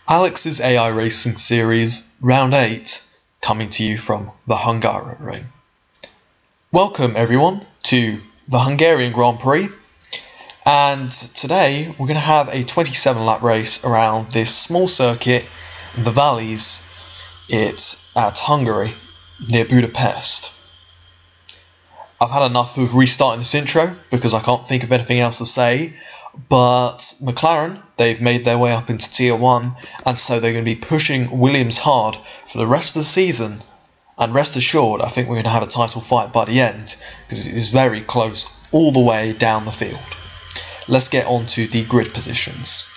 Alex's AI Racing Series, Round 8, coming to you from the Hungaroring. Welcome everyone to the Hungarian Grand Prix, and today we're going to have a 27 lap race around this small circuit in the valleys. It's at Hungary, near Budapest. I've had enough of restarting this intro because I can't think of anything else to say, but McLaren, they've made their way up into Tier 1, and so they're going to be pushing Williams hard for the rest of the season. And rest assured, I think we're going to have a title fight by the end, because it is very close all the way down the field. Let's get on to the grid positions.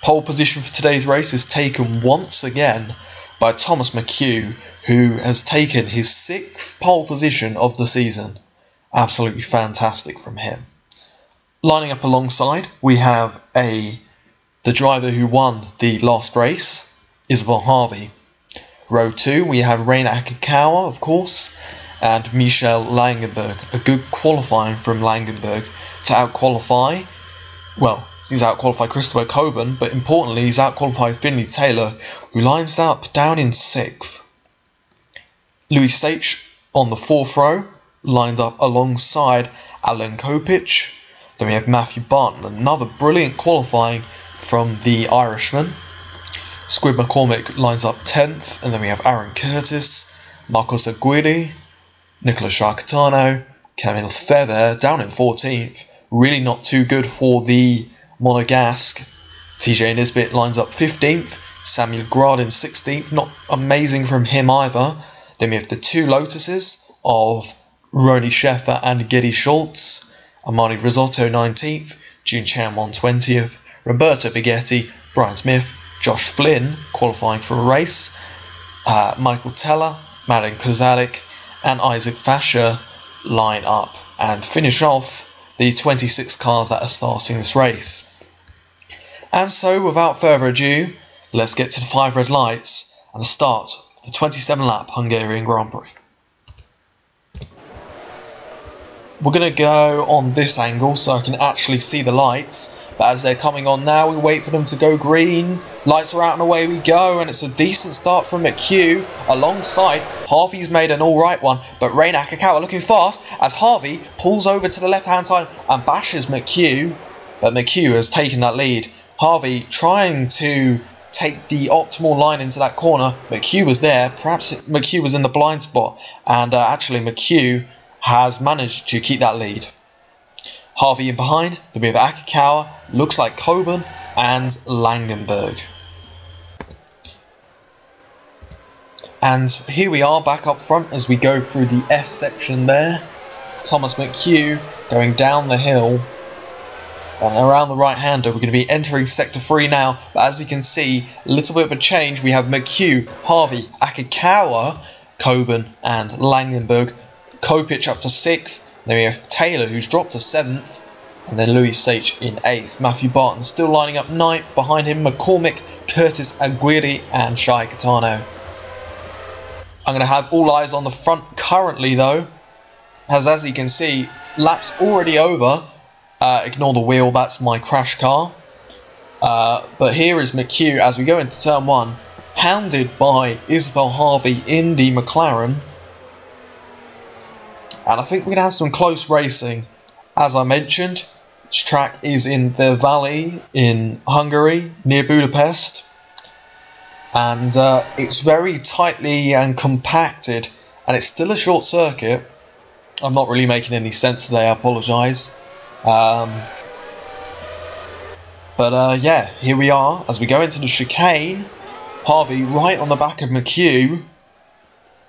Pole position for today's race is taken once again by Thomas McHugh, who has taken his 6th pole position of the season. Absolutely fantastic from him. Lining up alongside, we have the driver who won the last race, Isabel Harvey. Row 2, we have Reina Akikawa, of course, and Michel Langenberg. A good qualifying from Langenberg to outqualify, well, he's outqualified Christopher Coburn, but importantly, he's outqualified Finlay Taylor, who lines up down in 6th. Louis Sage on the 4th row, lined up alongside Alan Kopic. Then we have Matthew Barton, another brilliant qualifying from the Irishman. Squid McCormick lines up 10th, and then we have Aaron Curtis, Marcos Aguirre, Nicolas Charcatano, Camille Feather down in 14th. Really not too good for the Monegasque. TJ Nisbet lines up 15th, Samuel Grad in 16th, not amazing from him either. Then we have the 2 Lotuses of Ronnie Sheffer and Geddy Schultz. Armani Risotto 19th, June Chanwon 20th, Roberto Bighetti, Brian Smith, Josh Flynn qualifying for a race, Michael Teller, Marin Kozalik and Isaac Fasher line up and finish off the 26 cars that are starting this race. And so without further ado, let's get to the 5 red lights and the start of the 27 lap Hungarian Grand Prix. We're going to go on this angle so I can actually see the lights, but as they're coming on now, we wait for them to go green. Lights are out and away we go, and it's a decent start from McHugh alongside. Harvey's made an alright one, but Reina Akikawa looking fast as Harvey pulls over to the left hand side and bashes McHugh, but McHugh has taken that lead. Harvey trying to take the optimal line into that corner. McHugh was there, perhaps McHugh was in the blind spot, and actually McHugh has managed to keep that lead. Harvey in behind, then we have Akikawa, looks like Coburn and Langenberg. And here we are back up front as we go through the S section there. Thomas McHugh going down the hill and around the right hander. We're going to be entering sector 3 now, but as you can see, a little bit of a change. We have McHugh, Harvey, Akikawa, Coburn and Langenberg. Kopic up to 6th, then we have Taylor who's dropped to 7th, and then Louis Sage in 8th. Matthew Barton still lining up 9th, behind him McCormick, Curtis Aguirre and Shai Katano. I'm going to have all eyes on the front currently though, as you can see, lap's already over. Ignore the wheel, that's my crash car. But here is McHugh as we go into turn 1, hounded by Isabel Harvey in the McLaren. And I think we're going to have some close racing. As I mentioned, this track is in the valley in Hungary, near Budapest. And it's very tightly and compacted, and it's still a short circuit. I'm not really making any sense today, I apologise. Yeah, here we are as we go into the chicane. Harvey right on the back of McHugh.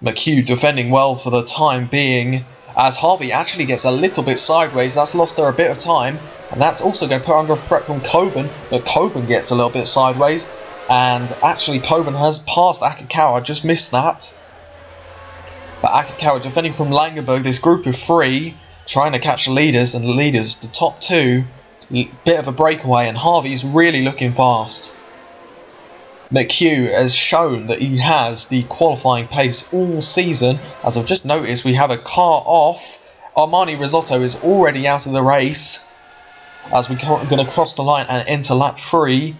McHugh defending well for the time being, as Harvey actually gets a little bit sideways. That's lost her a bit of time, and that's also going to put her under threat from Coburn, but Coburn gets a little bit sideways, and actually Coburn has passed Akikawa, just missed that. But Akikawa defending from Langenberg, this group of 3 trying to catch the leaders, and the leaders, the top 2, bit of a breakaway, and Harvey's really looking fast. McHugh has shown that he has the qualifying pace all season. As I've just noticed, we have a car off. Armani Risotto is already out of the race as we're going to cross the line and enter lap 3.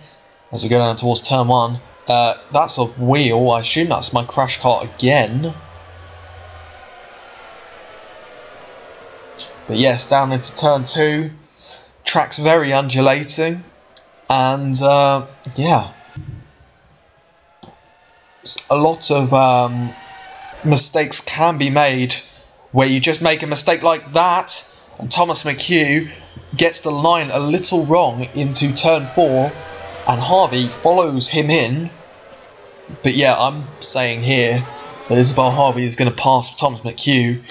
as we go down towards turn 1. That's a wheel. I assume that's my crash cart again. But yes, down into turn 2. Track's very undulating. And yeah. A lot of mistakes can be made where you just make a mistake like that. And Thomas McHugh gets the line a little wrong into turn 4. And Harvey follows him in. But yeah, I'm saying here that Isabel Harvey is going to pass Thomas McHugh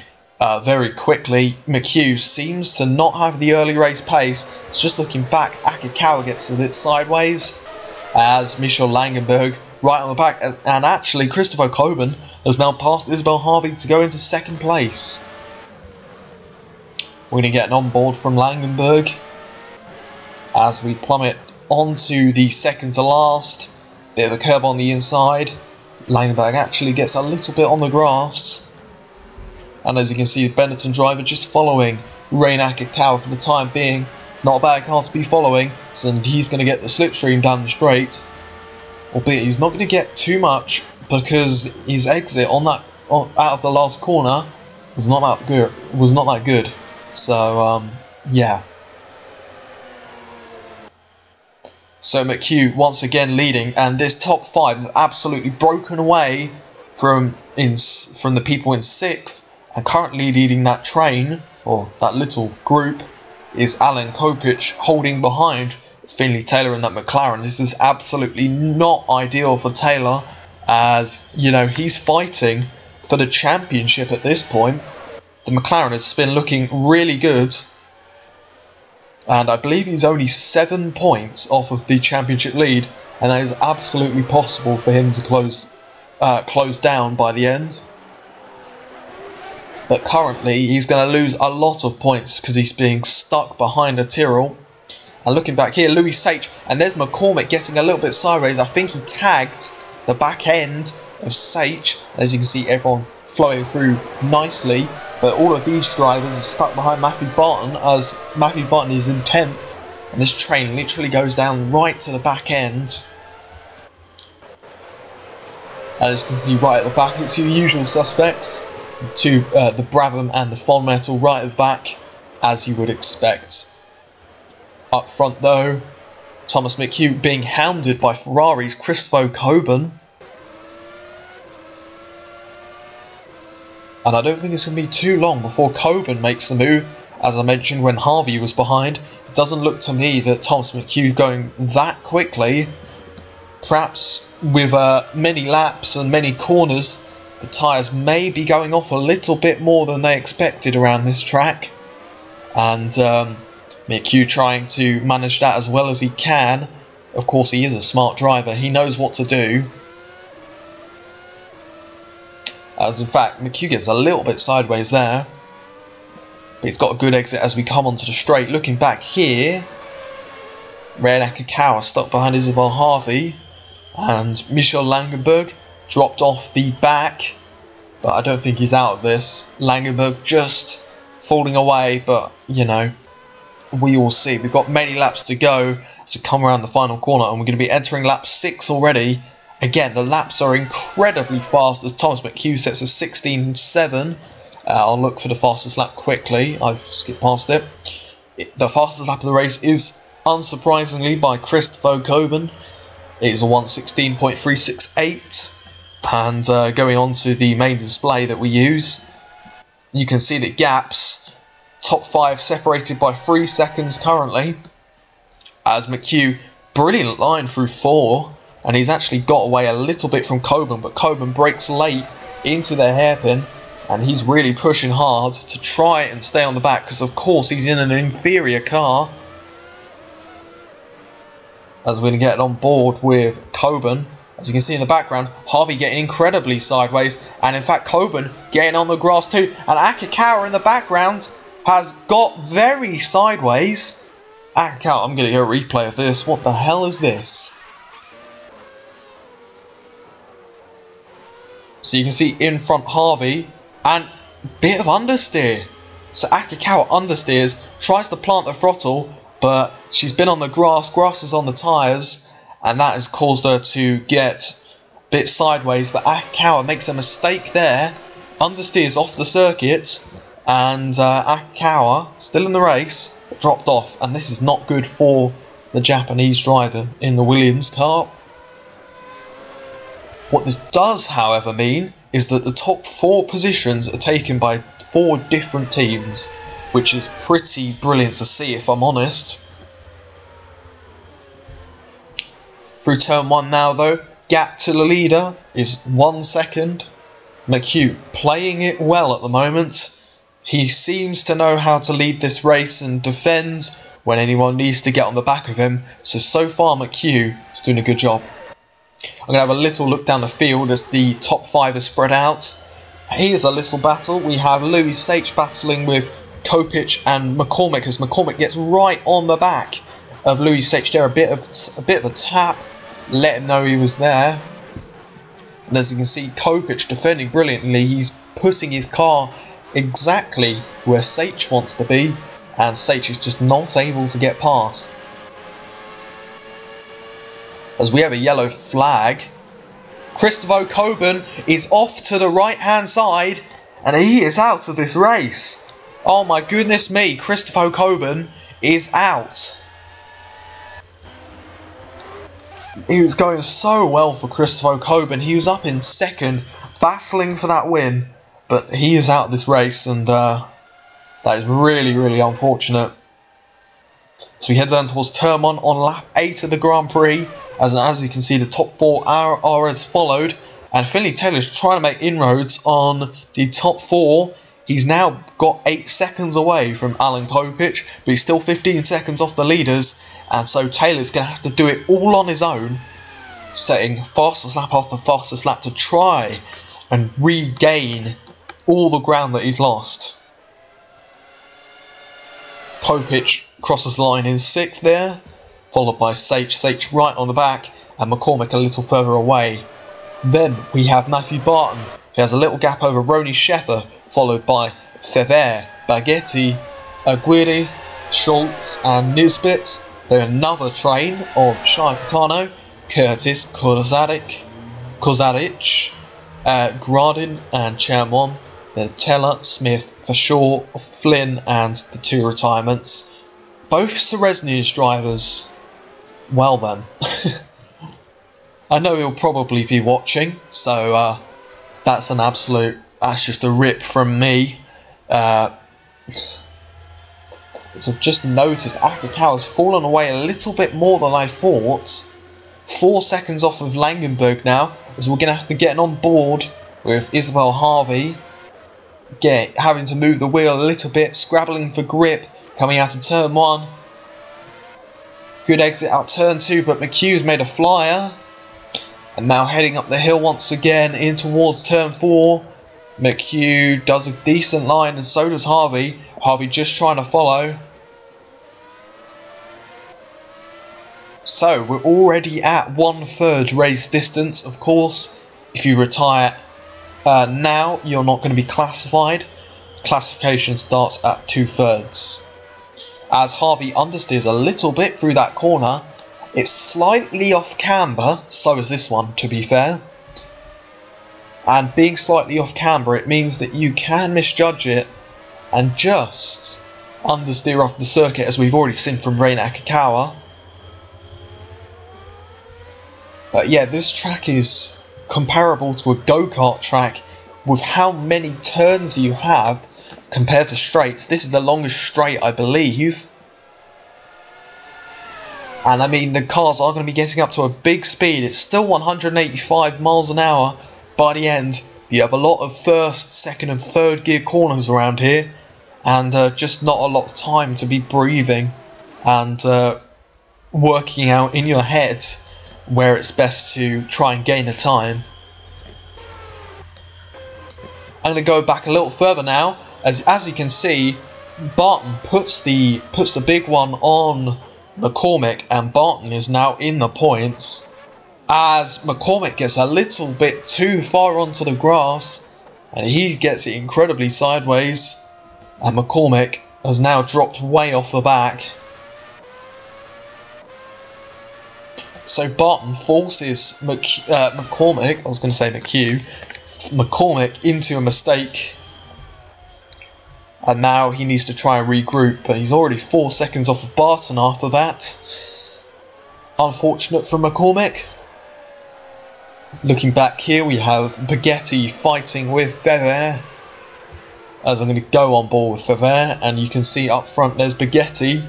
very quickly. McHugh seems to not have the early race pace. It's just looking back, Akikawa gets a bit sideways as Michel Langenberg right on the back. And actually, Christopher Coburn has now passed Isabel Harvey to go into 2nd place. We're going to get an onboard from Langenberg as we plummet onto the 2nd to last. Bit of a curb on the inside. Langenberg actually gets a little bit on the grass. And as you can see, the Benetton driver just following Reina Akikawa for the time being. It's not a bad car to be following, and he's going to get the slipstream down the straight. Albeit he's not going to get too much because his exit on that out of the last corner was not that good. So yeah. So McHugh once again leading, and this top 5 have absolutely broken away from the people in 6th, and currently leading that train, or that little group, is Alan Kopich holding behind Finlay Taylor in that McLaren. This is absolutely not ideal for Taylor, as you know he's fighting for the championship at this point. The McLaren has been looking really good. And I believe he's only 7 points off of the championship lead, and that is absolutely possible for him to close down by the end. But currently he's going to lose a lot of points because he's being stuck behind a Tyrrell. And looking back here, Louis Sage, and there's McCormick getting a little bit sideways. I think he tagged the back end of Sage. As you can see, everyone flowing through nicely. But all of these drivers are stuck behind Matthew Barton, as Matthew Barton is in 10th. And this train literally goes down right to the back end. And as you can see right at the back, it's the usual suspects. The Brabham and the Fondmetal right at the back, as you would expect. Up front though, Thomas McHugh being hounded by Ferrari's Christopher Coburn. And I don't think it's going to be too long before Coburn makes the move. As I mentioned when Harvey was behind, it doesn't look to me that Thomas McHugh is going that quickly. Perhaps with many laps and many corners, the tyres may be going off a little bit more than they expected around this track. And McHugh trying to manage that as well as he can. Of course, he is a smart driver. He knows what to do. As in fact, McHugh gets a little bit sideways there. But he's got a good exit as we come onto the straight. Looking back here, Reina Akikawa stuck behind Isabel Harvey. And Michel Langenberg dropped off the back. But I don't think he's out of this. Langenberg just falling away, but you know, we will see. We've got many laps to go to come around the final corner, and we're going to be entering lap 6 already. Again, the laps are incredibly fast as Thomas McHugh sets a 16.7. I'll look for the fastest lap quickly. I've skipped past it. The fastest lap of the race is, unsurprisingly, by Christopher Coburn. It is a 1:16.368. And going on to the main display that we use, you can see the gaps. Top 5 separated by 3 seconds currently. As McHugh, brilliant line through 4. And he's actually got away a little bit from Coburn, but Coburn breaks late into the hairpin. And he's really pushing hard to try and stay on the back, because of course he's in an inferior car. As we're going to get on board with Coburn. As you can see in the background, Harvey getting incredibly sideways. And in fact, Coburn getting on the grass too. And Akikawa in the background has got very sideways. Akikawa, I'm going to get a replay of this. What the hell is this? So you can see in front Harvey, and bit of understeer. So Akikawa understeers, tries to plant the throttle, but she's been on the grass is on the tyres, and that has caused her to get a bit sideways, but Akikawa makes a mistake there, understeers off the circuit, and Akikawa, still in the race, dropped off, and this is not good for the Japanese driver in the Williams car. What this does, however, mean is that the top 4 positions are taken by 4 different teams, which is pretty brilliant to see, if I'm honest. Through turn 1 now though, gap to the leader is 1 second. McHugh playing it well at the moment. He seems to know how to lead this race and defends when anyone needs to get on the back of him. So far McHugh is doing a good job. I'm going to have a little look down the field as the top 5 are spread out. Here's a little battle. We have Louis Sage battling with Kopic and McCormick, as McCormick gets right on the back of Louis Sage there. A bit of a tap, let him know he was there. And as you can see, Kopic defending brilliantly. He's putting his car exactly where Sage wants to be, and Sage is just not able to get past. As we have a yellow flag, Christopher Coburn is off to the right hand side, and he is out of this race. Oh my goodness me, Christopher Coburn is out. He was going so well for Christopher Coburn. He was up in second, battling for that win, but he is out of this race, and that is really, really unfortunate. So we head down towards turn 1 on lap 8 of the Grand Prix. As you can see, the top 4 AIRS followed, and Finlay Taylor's trying to make inroads on the top 4. He's now got 8 seconds away from Alan Kopic, but he's still 15 seconds off the leaders, and so Taylor's going to have to do it all on his own, setting fastest lap after fastest lap to try and regain all the ground that he's lost. Kopic crosses the line in 6th there, followed by Sage right on the back, and McCormick a little further away. Then we have Matthew Barton, who has a little gap over Ronnie Sheffer, followed by Fever, Baghetti, Aguirre, Schultz and Nisbet. Then another train of Shai Patano, Curtis, Kozadic, Gradin and Chamon. Then Teller, Smith, for sure, Flynn and the 2 retirements. Both Serezni's drivers. Well then, I know he'll probably be watching, so that's just a rip from me. So I've just noticed Akikawa's fallen away a little bit more than I thought. 4 seconds off of Langenberg now, as we're going to have to get on board with Isabel Harvey. Having to move the wheel a little bit, scrabbling for grip, coming out of turn 1. Good exit out turn 2, but McHugh's made a flyer. And now heading up the hill once again in towards turn 4. McHugh does a decent line, and so does Harvey. Harvey just trying to follow. So we're already at 1/3 race distance. Of course, if you retire now, you're not going to be classified. Classification starts at 2/3. As Harvey understeers a little bit through that corner, it's slightly off camber, so is this one to be fair. And being slightly off camber, it means that you can misjudge it and just understeer off the circuit, as we've already seen from Reina Akikawa. But yeah, this track is comparable to a go-kart track with how many turns you have compared to straights. This is the longest straight, I believe. And I mean, the cars are going to be getting up to a big speed. It's still 185 miles an hour by the end. You have a lot of first, second and third gear corners around here, and just not a lot of time to be breathing and working out in your head where it's best to try and gain the time. I'm going to go back a little further now, as you can see, Barton puts the big one on McCormick, and Barton is now in the points, as McCormick gets a little bit too far onto the grass, and he gets it incredibly sideways, and McCormick has now dropped way off the back. So Barton forces McCormick, I was going to say McCormick into a mistake. And now he needs to try and regroup, but he's already 4 seconds off of Barton after that. Unfortunate for McCormick. Looking back here, we have Baghetti fighting with Fever. As I'm going to go on board with Fever, and you can see up front there's Baghetti.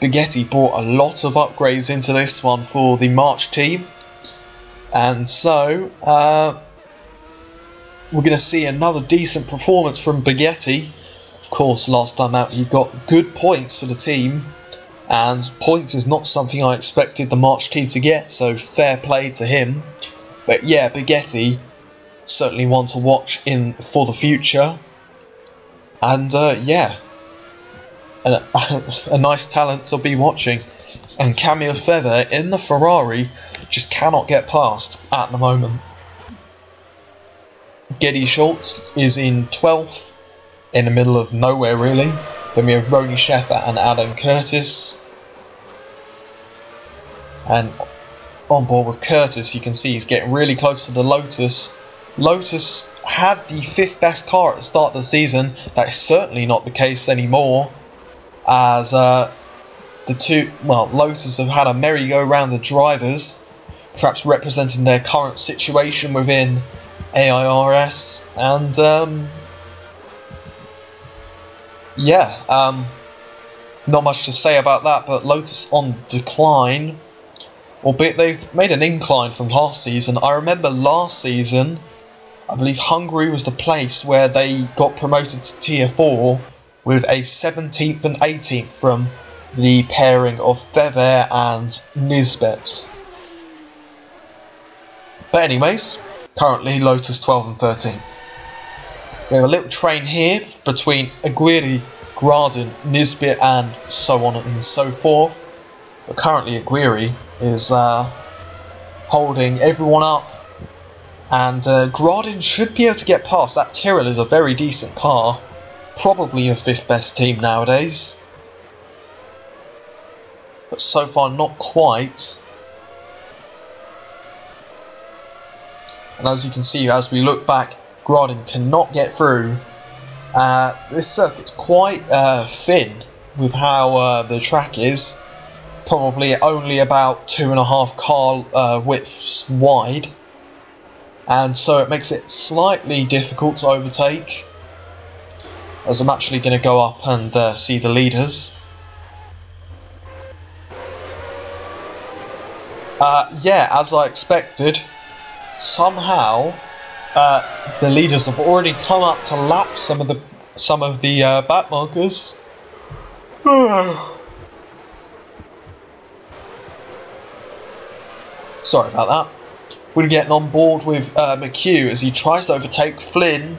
Baghetti brought a lot of upgrades into this one for the March team. And so, we're going to see another decent performance from Baghetti. Of course, last time out he got good points for the team. And points is not something I expected the March team to get, so fair play to him. But yeah, Baghetti, certainly one to watch for the future. And yeah, a nice talent to be watching. And Camille Feather in the Ferrari just cannot get past at the moment. Geddy Schultz is in 12th, in the middle of nowhere really. Then we have Roni Sheffer and Adam Curtis. And on board with Curtis, you can see he's getting really close to the Lotus. Lotus had the 5th best car at the start of the season. That is certainly not the case anymore, as Lotus have had a merry-go-round of drivers, perhaps representing their current situation within AIRS, and not much to say about that, but Lotus on decline, albeit they've made an incline from last season. I remember last season, I believe Hungary was the place where they got promoted to Tier 4 with a 17th and 18th from the pairing of Fever and Nisbet. But anyways, currently Lotus 12 and 13. We have a little train here between Aguirre, Gradin, Nisbet and so on and so forth. But currently Aguirre is holding everyone up. And Gradin should be able to get past. That Tyrrell is a very decent car. Probably the 5th best team nowadays. But so far not quite. And as you can see, as we look back, Gradin cannot get through. This circuit's quite thin with how the track is. Probably only about 2.5 car widths wide. And so it makes it slightly difficult to overtake, as I'm actually going to go up and see the leaders. Yeah, as I expected, somehow the leaders have already come up to lap some of the back markers. Sorry about that. We're getting on board with McHugh as he tries to overtake Flynn,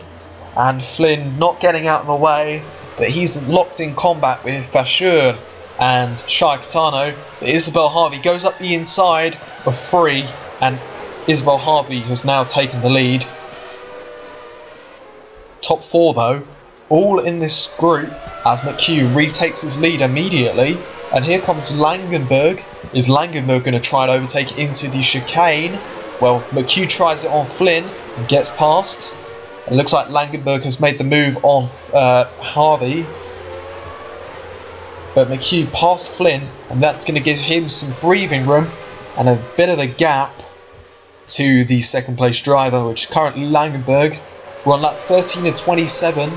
and Flynn not getting out of the way, but he's locked in combat with Fashur and Shai Kitano. But Isabel Harvey goes up the inside of 3, and Isabel Harvey has now taken the lead. Top 4 though, all in this group as McHugh retakes his lead immediately, and here comes Langenberg. Is Langenberg going to try and overtake into the chicane? Well, McHugh tries it on Flynn and gets past. It looks like Langenberg has made the move on Harvey. But McHugh passed Flynn, and that's going to give him some breathing room and a bit of a gap to the 2nd place driver, which is currently Langenberg. We're on lap 13 of 27,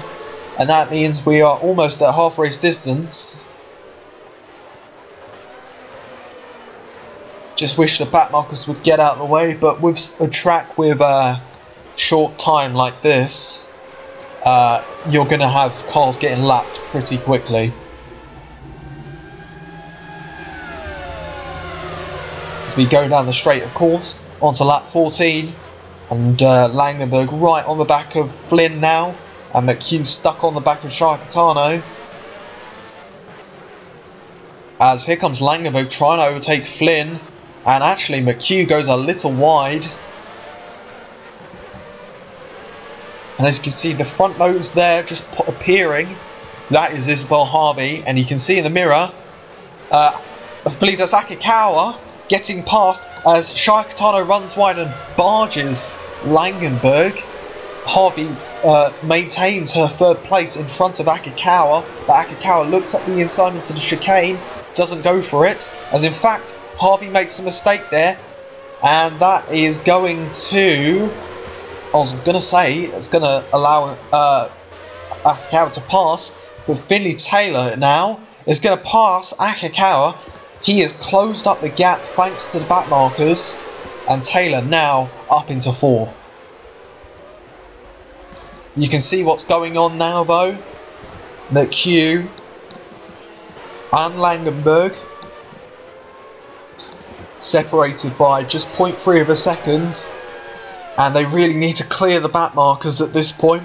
and that means we are almost at half race distance. Just wish the back markers would get out of the way, but with a track with a short time like this, you're going to have cars getting lapped pretty quickly. As we go down the straight, of course, onto lap 14, and Langenberg right on the back of Flynn now, and McHugh stuck on the back of Shai Kitano. As here comes Langenberg trying to overtake Flynn. And actually McHugh goes a little wide. And as you can see, the front nose there just appearing. That is Isabel Harvey. And you can see in the mirror, I believe that's Akikawa getting past as Shakatano runs wide and barges Langenberg. Harvey maintains her third place in front of Akikawa, but Akikawa looks at the inside into the chicane, doesn't go for it, as in fact Harvey makes a mistake there, and that is going to, I was going to say, it's going to allow Akikawa to pass, but Finlay Taylor now is going to pass Akikawa. He has closed up the gap thanks to the back markers, and Taylor now up into 4th. You can see what's going on now though. McHugh and Langenberg separated by just 0.3 of a second, and they really need to clear the back markers at this point.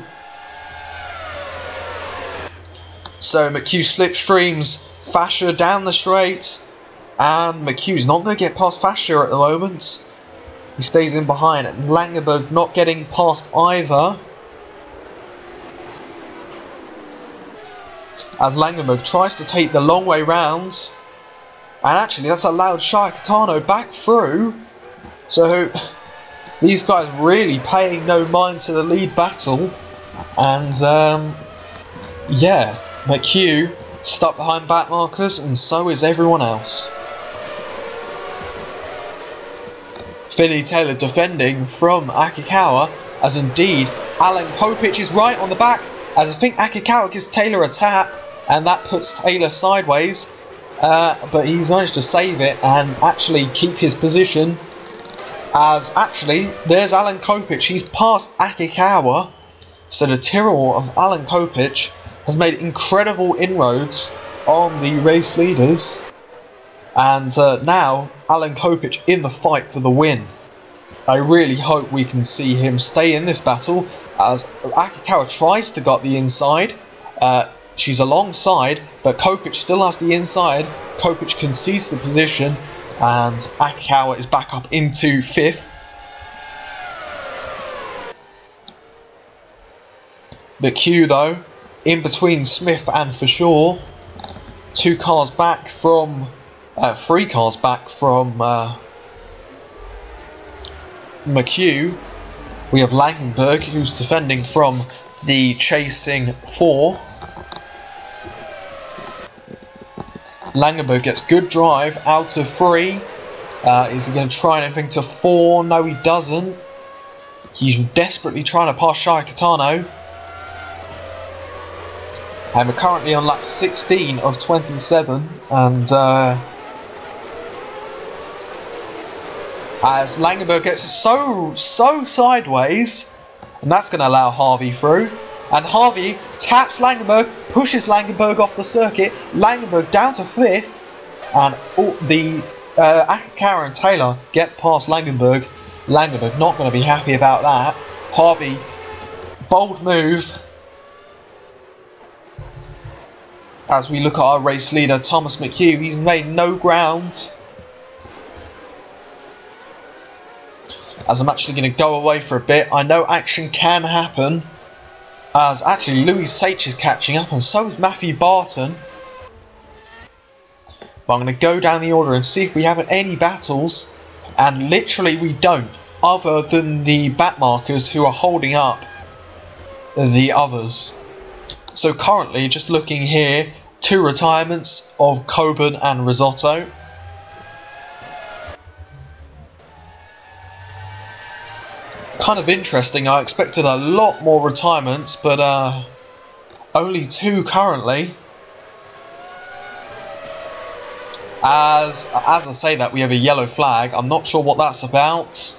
So McHugh slipstreams Fasher down the straight, and McHugh's not going to get past Fasher at the moment. He stays in behind, and Langenberg not getting past either, as Langenberg tries to take the long way round, and actually that's allowed Shakatano back through. So these guys really paying no mind to the lead battle, and yeah, McHugh stuck behind back markers, and so is everyone else. Finlay Taylor defending from Akikawa, as indeed Alan Kopich is right on the back, as I think Akikawa gives Taylor a tap, and that puts Taylor sideways, but he's managed to save it and actually keep his position, as actually there's Alan Kopich. He's passed Akikawa, so the Tyrrell of Alan Kopich has made incredible inroads on the race leaders, and now Alan Kopich in the fight for the win. I really hope we can see him stay in this battle, as Akikawa tries to get the inside. She's alongside, but Kopich still has the inside. Kopich concedes the position, and Akikawa is back up into 5th. McHugh though, in between Smith and Forshaw, 3 cars back from McHugh. We have Langenberg, who's defending from the chasing 4. Langenberg gets good drive out of 3. Is he going to try anything to 4? No, he doesn't. He's desperately trying to pass Shakatano. And we're currently on lap 16 of 27, and as Langenberg gets so sideways, and that's going to allow Harvey through, and Harvey taps Langenberg, pushes Langenberg off the circuit, Langenberg down to 5th, and the Akikawa and Taylor get past Langenberg. Langenberg not going to be happy about that. Harvey, bold move. As we look at our race leader, Thomas McHugh, he's made no ground. As I'm actually going to go away for a bit, I know action can happen. As actually Louis Sach is catching up, and so is Matthew Barton. But I'm going to go down the order and see if we have any battles. And literally we don't, other than the back markers who are holding up the others. So currently, just looking here, 2 retirements of Coburn and Risotto. Kind of interesting. I expected a lot more retirements, but only 2 currently. As I say that, we have a yellow flag. I'm not sure what that's about.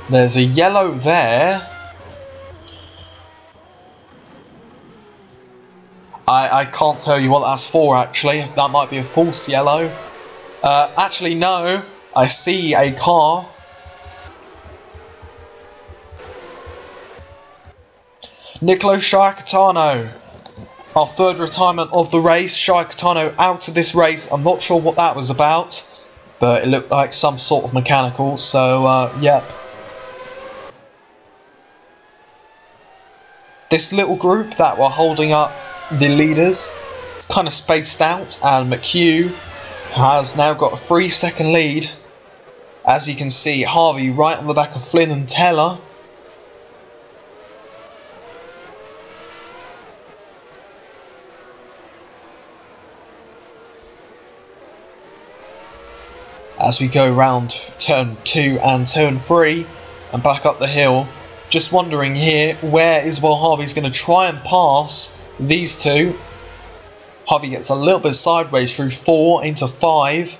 There's a yellow there. I can't tell you what that's for, actually. That might be a false yellow. Actually, no. I see a car. Nicolo Shakatano. Our 3rd retirement of the race. Shakatano out of this race. I'm not sure what that was about, but it looked like some sort of mechanical, so yep. This little group that were holding up the leaders It's kind of spaced out, and McHugh has now got a 3-second lead. As you can see, Harvey right on the back of Flynn and Teller. As we go round turn 2 and turn 3 and back up the hill, just wondering here where Isabel Harvey's going to try and pass these two. Harvey gets a little bit sideways through 4 into 5.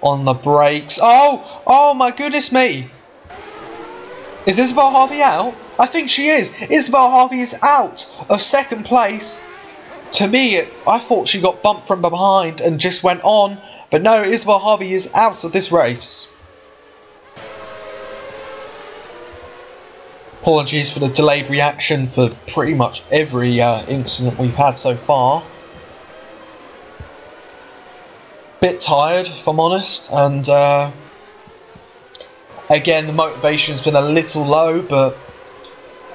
On the brakes. Oh my goodness me. Is Isabel Harvey out? I think she is. Isabel Harvey is out of second place. To me, I thought she got bumped from behind and just went on. But no, Isabel Harvey is out of this race. Apologies for the delayed reaction for pretty much every incident we've had so far. Bit tired, if I'm honest, and again the motivation's been a little low, but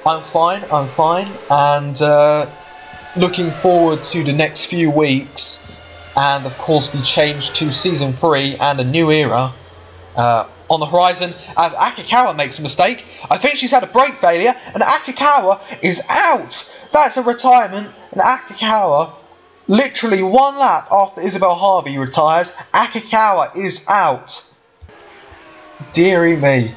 I'm fine, and looking forward to the next few weeks, and of course the change to Season 3 and a new era on the horizon, as Akikawa makes a mistake. I think she's had a brake failure, and Akikawa is out. That's a retirement, and Akikawa, literally 1 lap after Isabel Harvey retires, Akikawa is out. Dearie me.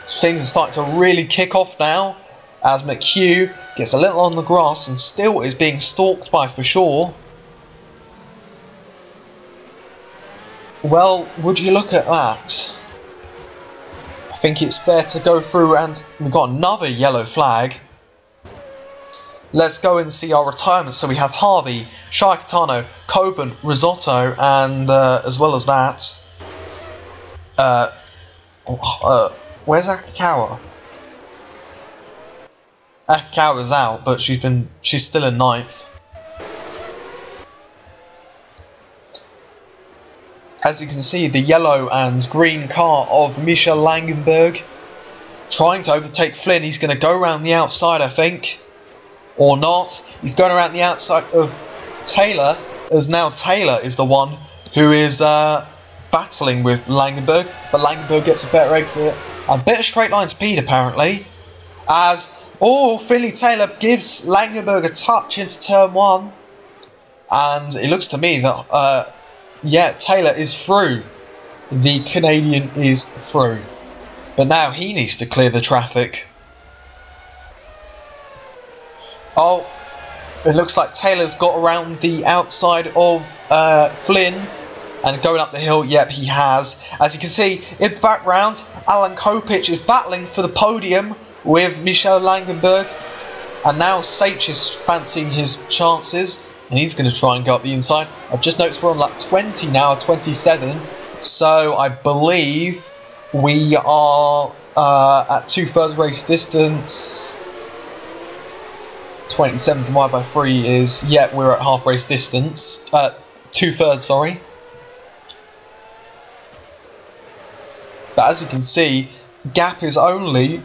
Things are starting to really kick off now, as McHugh gets a little on the grass and still is being stalked by For Sure. Well, would you look at that? I think it's fair to go through, and we've got another yellow flag. Let's go and see our retirements. So we have Harvey, Shai Kitano, Coburn, Risotto, and as well as that, where's Akikawa? Akikawa's out, but she's still in 9th. As you can see, the yellow and green car of Michel Langenberg trying to overtake Flynn. He's going to go around the outside, I think. Or not. He's going around the outside of Taylor, as now Taylor is the one who is battling with Langenberg. But Langenberg gets a better exit. A bit of straight line speed, apparently. As, Finlay Taylor gives Langenberg a touch into turn 1. And it looks to me that... yeah, Taylor is through. The Canadian is through. But now he needs to clear the traffic. Oh, it looks like Taylor's got around the outside of Flynn. And going up the hill, yep, he has. As you can see, in the background, Alan Kopich is battling for the podium with Michel Langenberg. And now Sach is fancying his chances. And he's going to try and go up the inside. I've just noticed we're on lap 20 now, 27. So I believe we are at 2/3 race distance. 27 divided by 3 is, yeah, we're at half race distance. 2/3, sorry. But as you can see, gap is only,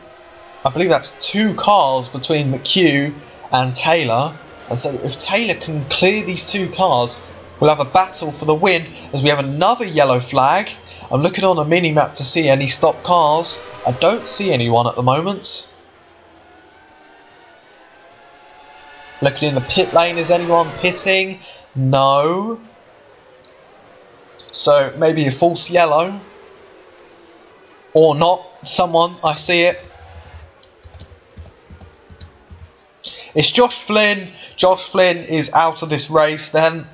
I believe that's 2 cars between McHugh and Taylor. And so if Taylor can clear these 2 cars, we'll have a battle for the win, as we have another yellow flag. I'm looking on a mini-map to see any stopped cars. I don't see anyone at the moment. Looking in the pit lane, is anyone pitting? No. So maybe a false yellow. Or not. Someone, I see it. It's Josh Flynn. Josh Flynn is out of this race then.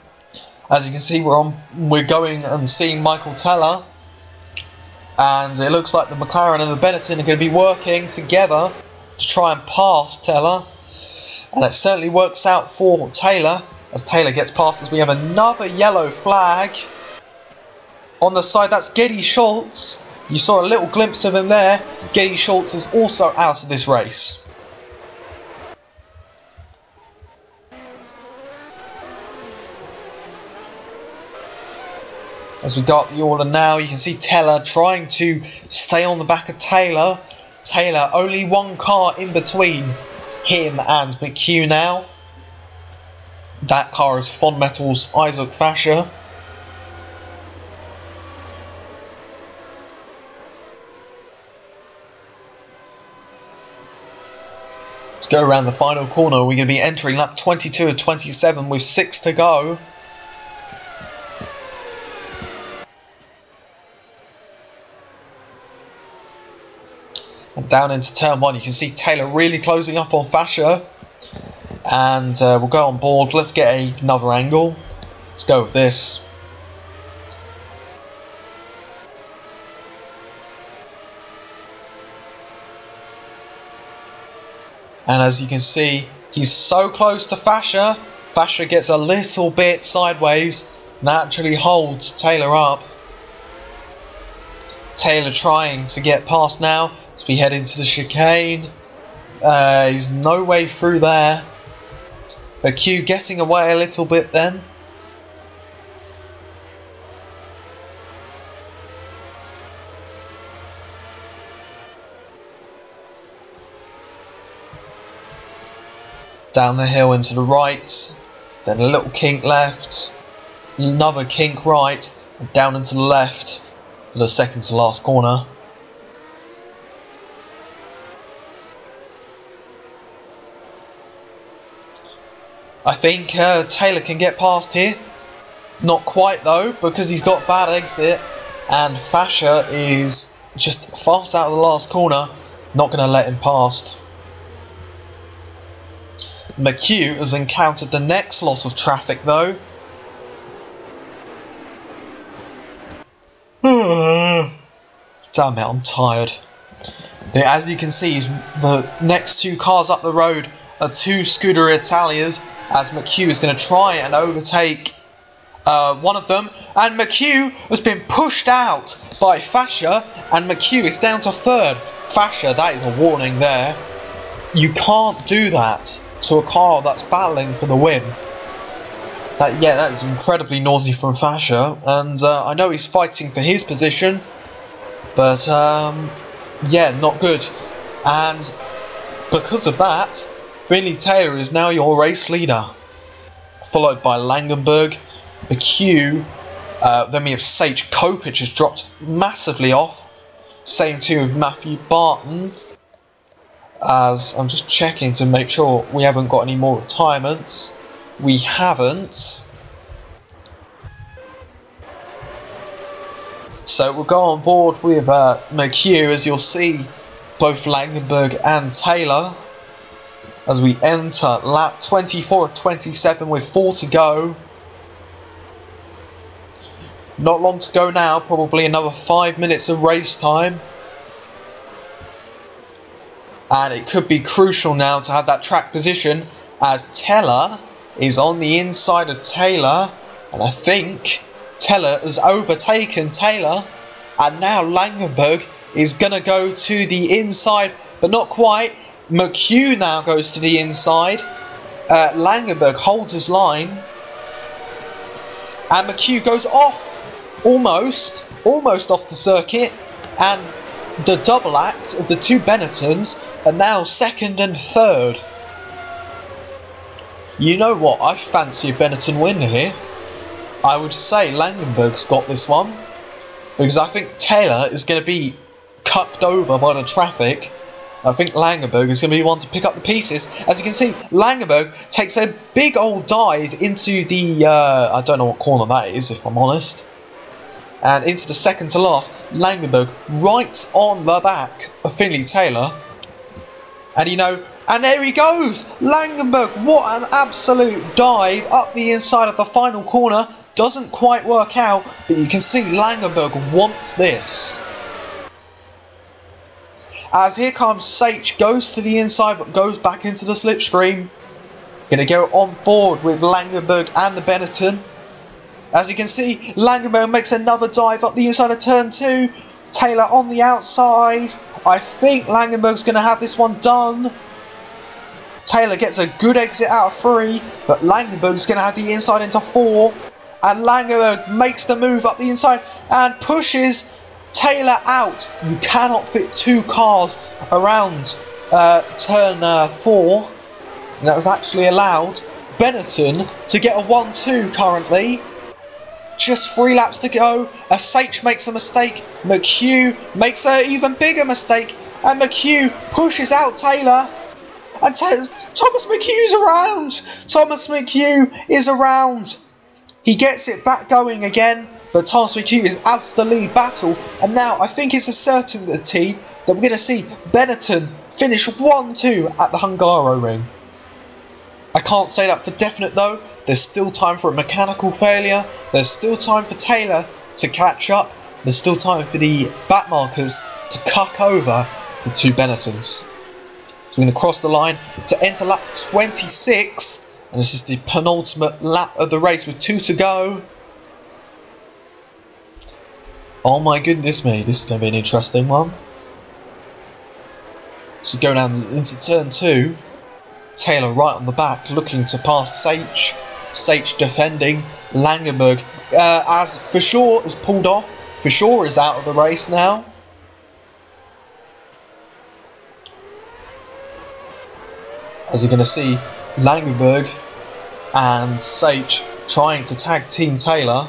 As you can see, we're going and seeing Michael Teller. And it looks like the McLaren and the Benetton are going to be working together to try and pass Teller. And it certainly works out for Taylor, as Taylor gets past us. We have another yellow flag on the side. That's Geddy Schultz. You saw a little glimpse of him there. Geddy Schultz is also out of this race. As we go up the order now, you can see Teller trying to stay on the back of Taylor. Taylor, only 1 car in between him and McHugh now. That car is Fond Metal's Isaac Fasher. Let's go around the final corner. We're going to be entering lap 22 of 27 with 6 to go. And down into turn 1, you can see Taylor really closing up on Fasher. And we'll go on board. Let's get another angle. Let's go with this. And as you can see, he's so close to Fasher. Fasher gets a little bit sideways and actually holds Taylor up. Taylor trying to get past now as we head into the chicane. He's no way through there. McHugh getting away a little bit then. Down the hill into the right, then a little kink left, another kink right, and down into the left for the second to last corner. I think Taylor can get past here. Not quite though, because he's got bad exit, and Fasher is just fast out of the last corner, not going to let him past. McHugh has encountered the next lot of traffic though. Damn it, I'm tired. But as you can see, the next two cars up the road are two Scuderia Italias, as McHugh is going to try and overtake one of them. And McHugh has been pushed out by Fasher, and McHugh is down to third. Fasher, that is a warning there. You can't do that to a car that's battling for the win. That is incredibly naughty from Fasher, and I know he's fighting for his position, but yeah, not good. And because of that, Finlay Taylor is now your race leader, followed by Langenberg, McHugh, then we have Sage Kopich has dropped massively off, same too with Matthew Barton. As I'm just checking to make sure we haven't got any more retirements. We haven't. So we'll go on board with McHugh, as you'll see both Langenberg and Taylor as we enter lap 24 of 27 with 4 to go. Not long to go now, probably another 5 minutes of race time. And it could be crucial now to have that track position, as Taylor is on the inside of Taylor, and I think Taylor has overtaken Taylor, and now Langenberg is going to go to the inside, but not quite. McHugh now goes to the inside. Langenberg holds his line, and McHugh goes off, almost off the circuit, and the double act of the two Benettons are now second and third. You know what, I fancy a Benetton win here. I would say Langenberg's got this one, because I think Taylor is going to be cucked over by the traffic. I think Langenberg is going to be one to pick up the pieces. As you can see, Langenberg takes a big old dive into the, I don't know what corner that is, if I'm honest. And into the second to last, Langenberg right on the back of Finlay Taylor. And you know, and there he goes! Langenberg, what an absolute dive up the inside of the final corner. Doesn't quite work out, but you can see Langenberg wants this. As here comes Sage, goes to the inside but goes back into the slipstream. Gonna go on board with Langenberg and the Benetton. As you can see, Langenberg makes another dive up the inside of turn 2. Taylor on the outside. I think Langenberg's going to have this one done. Taylor gets a good exit out of 3, but Langenberg's going to have the inside into 4. And Langenberg makes the move up the inside and pushes Taylor out. You cannot fit two cars around turn 4. and that has actually allowed Benetton to get a 1-2 currently. Just 3 laps to go, Sage makes a mistake, McHugh makes an even bigger mistake, and McHugh pushes out Taylor, and Thomas McHugh's around! Thomas McHugh is around! He gets it back going again, but Thomas McHugh is out of the lead battle, and now I think it's a certainty that we're going to see Benetton finish 1-2 at the Hungaroring. I can't say that for definite though. There's still time for a mechanical failure. There's still time for Taylor to catch up. There's still time for the back markers to cuck over the 2 Benettons. So we're going to cross the line to enter lap 26. And this is the penultimate lap of the race with 2 to go. Oh my goodness me, this is going to be an interesting one. So go down into turn 2. Taylor right on the back, looking to pass Sage. Sage defending. Langenberg, as For Sure is pulled off. For Sure is out of the race now. As you're going to see, Langenberg and Sage trying to tag team Taylor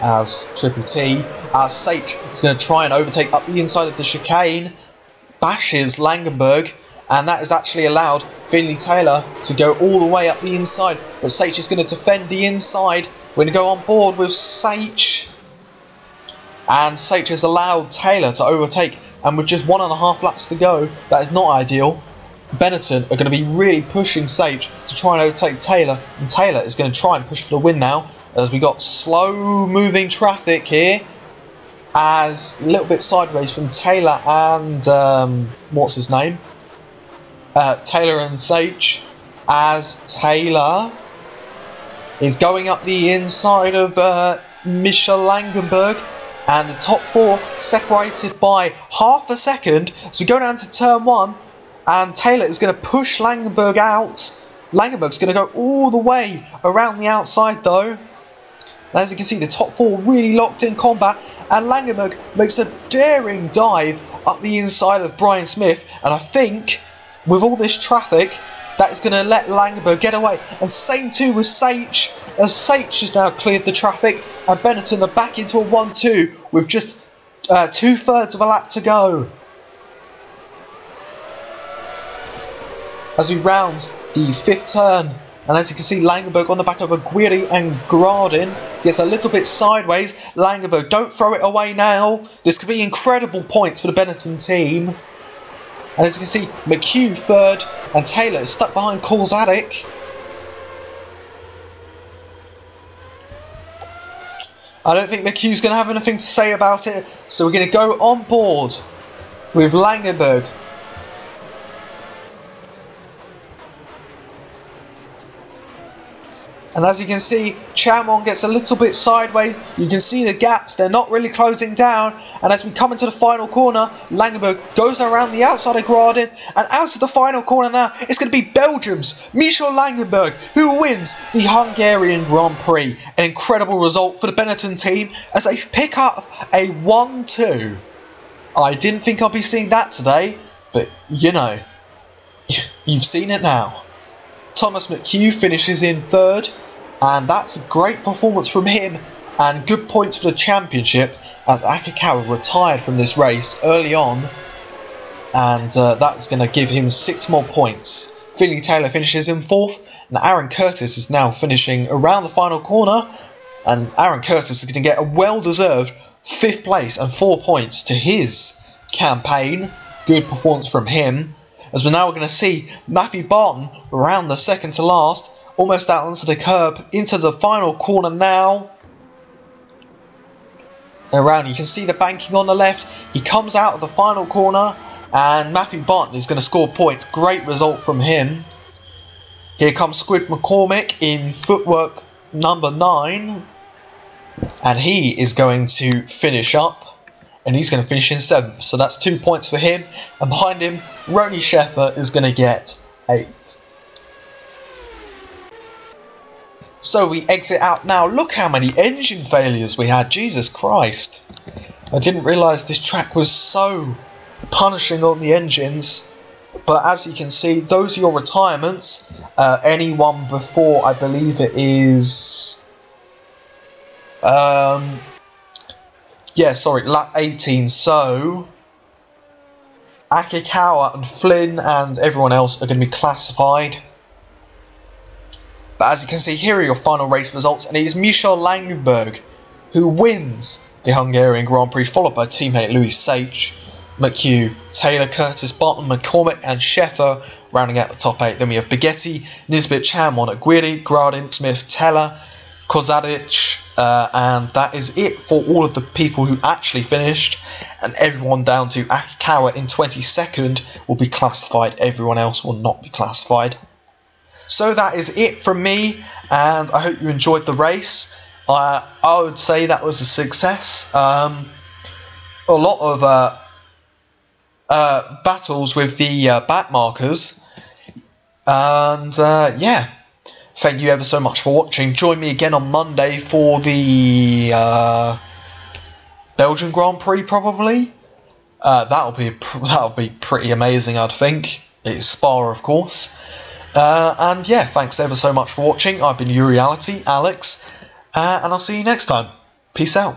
as Triple T. As Sage is going to try and overtake up the inside of the chicane. Bashes Langenberg. And that has actually allowed Finlay Taylor to go all the way up the inside. But Sage is going to defend the inside. We're going to go on board with Sage. And Sage has allowed Taylor to overtake. And with just 1.5 laps to go, that is not ideal. Benetton are going to be really pushing Sage to try and overtake Taylor. And Taylor is going to try and push for the win now. As we got slow moving traffic here. As a little bit sideways from Taylor and what's his name? Taylor and Sage, as Taylor is going up the inside of Michel Langenberg, and the top 4 separated by half a second. So we go down to turn 1, and Taylor is going to push Langenberg out. Langenberg's going to go all the way around the outside though. And as you can see, the top 4 really locked in combat, and Langenberg makes a daring dive up the inside of Brian Smith, and I think with all this traffic, that is going to let Langenberg get away. And same too with Sage, as Sage has now cleared the traffic, and Benetton are back into a 1-2 with just 2/3 of a lap to go. As we round the 5th turn, and as you can see, Langenberg on the back of Aguirre and Gradin gets a little bit sideways. Langenberg, don't throw it away now. This could be incredible points for the Benetton team. And as you can see, McHugh 3rd, and Taylor is stuck behind Zadik. I don't think McHugh's going to have anything to say about it, so we're going to go on board with Langenberg. And as you can see, Chamon gets a little bit sideways. You can see the gaps, they're not really closing down. And as we come into the final corner, Langenberg goes around the outside of Gradin. And out of the final corner now, it's going to be Belgium's Michel Langenberg who wins the Hungarian Grand Prix. An incredible result for the Benetton team as they pick up a 1-2. I didn't think I'd be seeing that today, but you know, you've seen it now. Thomas McHugh finishes in 3rd, and that's a great performance from him and good points for the championship, as Akikawa retired from this race early on, and that's going to give him 6 more points. Finlay Taylor finishes in 4th, and Aaron Curtis is now finishing around the final corner, and Aaron Curtis is going to get a well-deserved 5th place and 4 points to his campaign. Good performance from him. As we're now going to see Matthew Barton around the 2nd to last, almost out onto the curb, into the final corner now. And around, you can see the banking on the left. He comes out of the final corner, and Matthew Barton is going to score points. Great result from him. Here comes Squid McCormick in footwork number 9, and he is going to finish up. And he's going to finish in 7th, so that's 2 points for him. And behind him, Ronnie Sheffer is going to get 8th. So we exit out now. Look how many engine failures we had. Jesus Christ. I didn't realise this track was so punishing on the engines. But as you can see, those are your retirements. Anyone before, I believe it is... lap 18. So, Akikawa and Flynn and everyone else are going to be classified. But as you can see, here are your final race results, and it is Michel Langenberg who wins the Hungarian Grand Prix, followed by teammate Louis Sage, McHugh, Taylor, Curtis, Barton, McCormick and Sheffer rounding out the top 8. Then we have Baghetti, Nisbet, Chamon, Aguirre, Gradin, Smith, Teller, Kozadic, and that is it for all of the people who actually finished, and everyone down to Akikawa in 22nd will be classified. Everyone else will not be classified. So that is it from me, and I hope you enjoyed the race. I would say that was a success. A lot of battles with the back markers, and yeah, thank you ever so much for watching. Join me again on Monday for the Belgian Grand Prix, probably. That'll be pretty amazing, I'd think. It's Spa, of course. And yeah, thanks ever so much for watching. I've been Uriality, Alex, and I'll see you next time. Peace out.